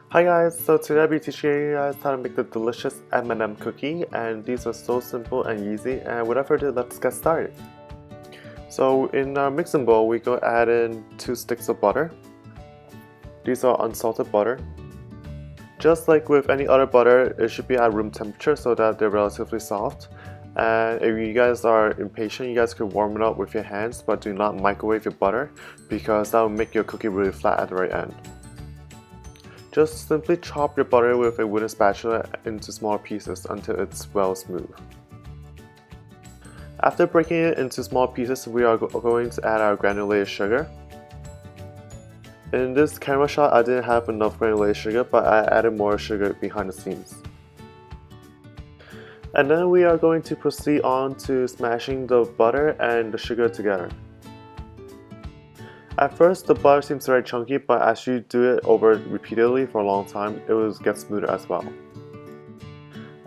Hi guys, so today I'll be teaching you guys how to make the delicious M&M cookie, and these are so simple and easy, and without further ado, let's get started. So in our mixing bowl, we go add in 2 sticks of butter. These are unsalted butter. Just like with any other butter, it should be at room temperature so that they're relatively soft. And if you guys are impatient, you guys can warm it up with your hands, but do not microwave your butter because that will make your cookie really flat at the right end. Just simply chop your butter with a wooden spatula into small pieces until it's well smooth. After breaking it into small pieces, we are going to add our granulated sugar. In this camera shot, I didn't have enough granulated sugar, but I added more sugar behind the scenes. And then we are going to proceed on to smashing the butter and the sugar together. At first, the butter seems very chunky, but as you do it over repeatedly for a long time, it will get smoother as well.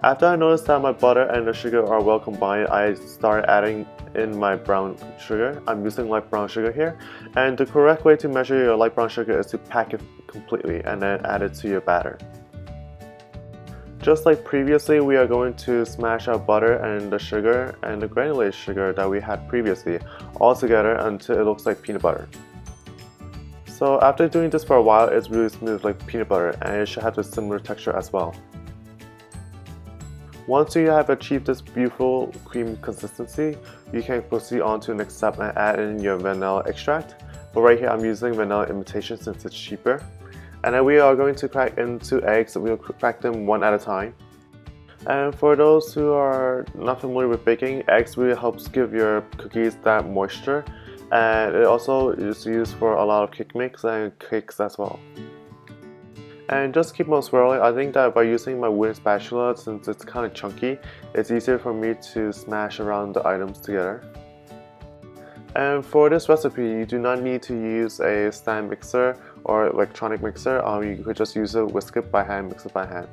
After I noticed that my butter and the sugar are well combined, I started adding in my brown sugar. I'm using light brown sugar here, and the correct way to measure your light brown sugar is to pack it completely and then add it to your batter. Just like previously, we are going to smash our butter and the sugar and the granulated sugar that we had previously all together until it looks like peanut butter. So after doing this for a while, it's really smooth like peanut butter, and it should have a similar texture as well. Once you have achieved this beautiful cream consistency, you can proceed on to the next step and add in your vanilla extract. But right here I'm using vanilla imitation since it's cheaper. And then we are going to crack in 2 eggs, we'll crack them one at a time. And for those who are not familiar with baking, eggs really helps give your cookies that moisture. And it also is used for a lot of cake mix and cakes as well. And just keep on swirling. I think that by using my wooden spatula, since it's kind of chunky, it's easier for me to smash around the items together. And for this recipe, you do not need to use a stand mixer or electronic mixer. You could just use a whisk it by hand, mix it by hand.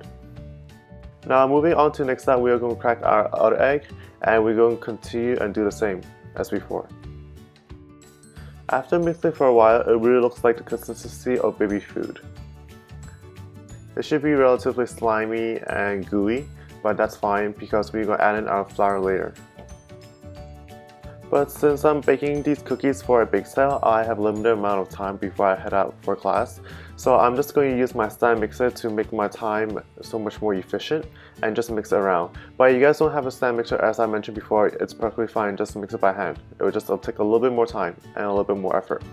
Now moving on to the next step, we are going to crack our other egg, and we're going to continue and do the same as before. After mixing for a while, it really looks like the consistency of baby food. It should be relatively slimy and gooey, but that's fine because we're going to add in our flour later. But since I'm baking these cookies for a bake sale, I have a limited amount of time before I head out for class. So I'm just going to use my stand mixer to make my time so much more efficient and just mix it around. But if you guys don't have a stand mixer, as I mentioned before, it's perfectly fine, just mix it by hand. It'll take a little bit more time and a little bit more effort.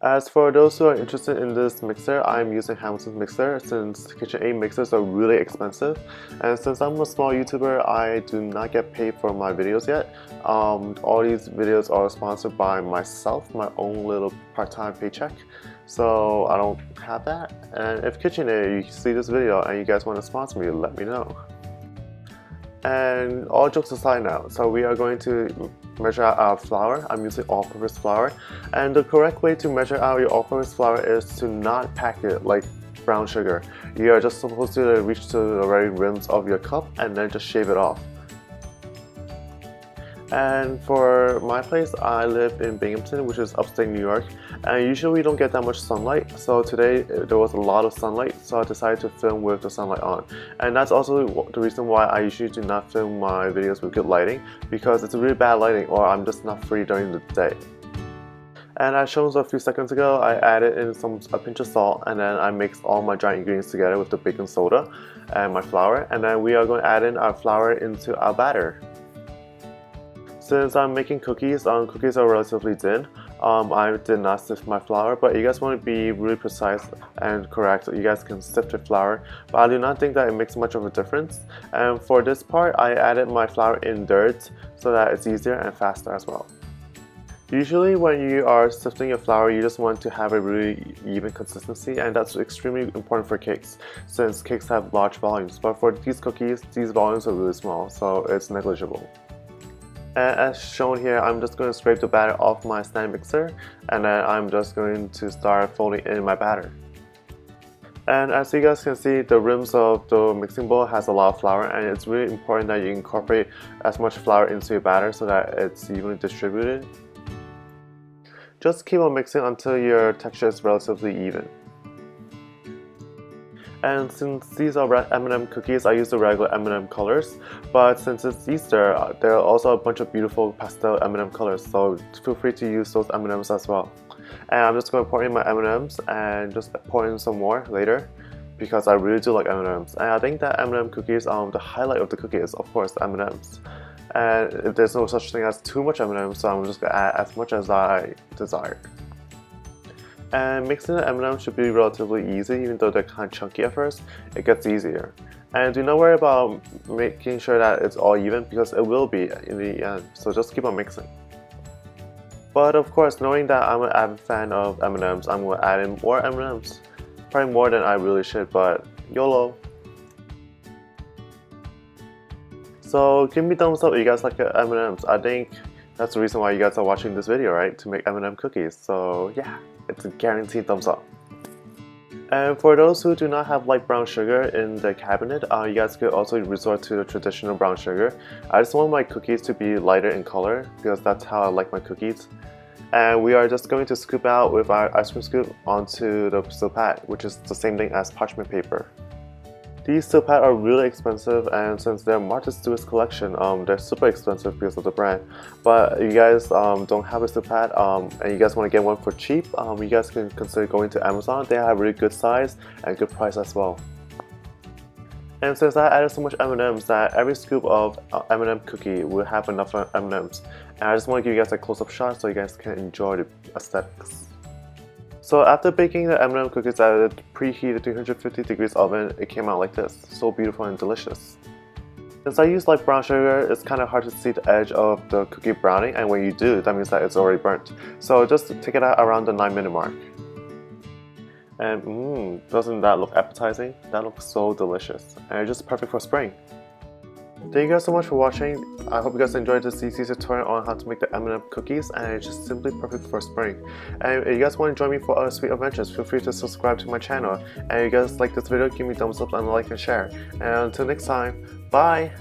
As for those who are interested in this mixer, I'm using Hamilton's mixer since KitchenAid mixers are really expensive, and since I'm a small YouTuber, I do not get paid for my videos yet. All these videos are sponsored by myself, my own little part-time paycheck, so I don't have that. And if KitchenAid, you see this video and you guys want to sponsor me, let me know. And all jokes aside now, so we are going to measure out our flour. I'm using all-purpose flour, and the correct way to measure out your all-purpose flour is to not pack it like brown sugar. You are just supposed to reach to the very rims of your cup and then just shave it off. And for my place, I live in Binghamton, which is upstate New York, and usually we don't get that much sunlight. So today there was a lot of sunlight, so I decided to film with the sunlight on. And that's also the reason why I usually do not film my videos with good lighting, because it's really bad lighting or I'm just not free during the day. And as shown a few seconds ago, I added in a pinch of salt, and then I mixed all my dry ingredients together with the baking soda and my flour, and then we are going to add in our flour into our batter. Since I'm making cookies, cookies are relatively thin. I did not sift my flour, but you guys want to be really precise and correct, you guys can sift your flour, but I do not think that it makes much of a difference. And for this part, I added my flour in dirt so that it's easier and faster as well. Usually when you are sifting your flour, you just want to have a really even consistency, and that's extremely important for cakes since cakes have large volumes. But for these cookies, these volumes are really small, so it's negligible. And as shown here, I'm just going to scrape the batter off my stand mixer, and then I'm just going to start folding in my batter. And as you guys can see, the rims of the mixing bowl has a lot of flour, and it's really important that you incorporate as much flour into your batter so that it's evenly distributed. Just keep on mixing until your texture is relatively even. And since these are M&M cookies, I use the regular M&M colors. But since it's Easter, there are also a bunch of beautiful pastel M&M colors, so feel free to use those M&Ms as well. And I'm just going to pour in my M&Ms and just pour in some more later, because I really do like M&Ms. And I think that M&M cookies, the highlight of the cookie is of course the M&Ms. And there's no such thing as too much M&Ms, so I'm just going to add as much as I desire. And mixing the M&Ms should be relatively easy, even though they're kind of chunky at first, it gets easier. And do not worry about making sure that it's all even, because it will be in the end, so just keep on mixing. But of course, knowing that I'm an avid fan of M&Ms, I'm going to add in more M&Ms. Probably more than I really should, but YOLO! So give me thumbs up if you guys like M&Ms. I think that's the reason why you guys are watching this video, right? To make M&M cookies. So yeah, it's a guaranteed thumbs up. And for those who do not have light brown sugar in the cabinet, you guys could also resort to the traditional brown sugar. I just want my cookies to be lighter in color, because that's how I like my cookies. And we are just going to scoop out with our ice cream scoop onto the silk pad, which is the same thing as parchment paper. These silk pads are really expensive, and since they're Martha Stewart's collection, they're super expensive because of the brand. But if you guys don't have a silk pad and you guys want to get one for cheap, you guys can consider going to Amazon. They have really good size and good price as well. And since I added so much M&Ms that every scoop of M&M cookie will have enough M&Ms, and I just want to give you guys a close-up shot so you guys can enjoy the aesthetics. So after baking the M&M cookies at a preheated 350 degrees oven, it came out like this, so beautiful and delicious. Since I use light brown sugar, it's kind of hard to see the edge of the cookie browning, and when you do, that means that it's already burnt. So just take it out around the 9-minute mark. And doesn't that look appetizing? That looks so delicious, and it's just perfect for spring. Thank you guys so much for watching. I hope you guys enjoyed this easy tutorial on how to make the M&M cookies, and it's just simply perfect for spring. And if you guys want to join me for other sweet adventures, feel free to subscribe to my channel. And if you guys like this video, give me a thumbs up and like and share. And until next time, bye!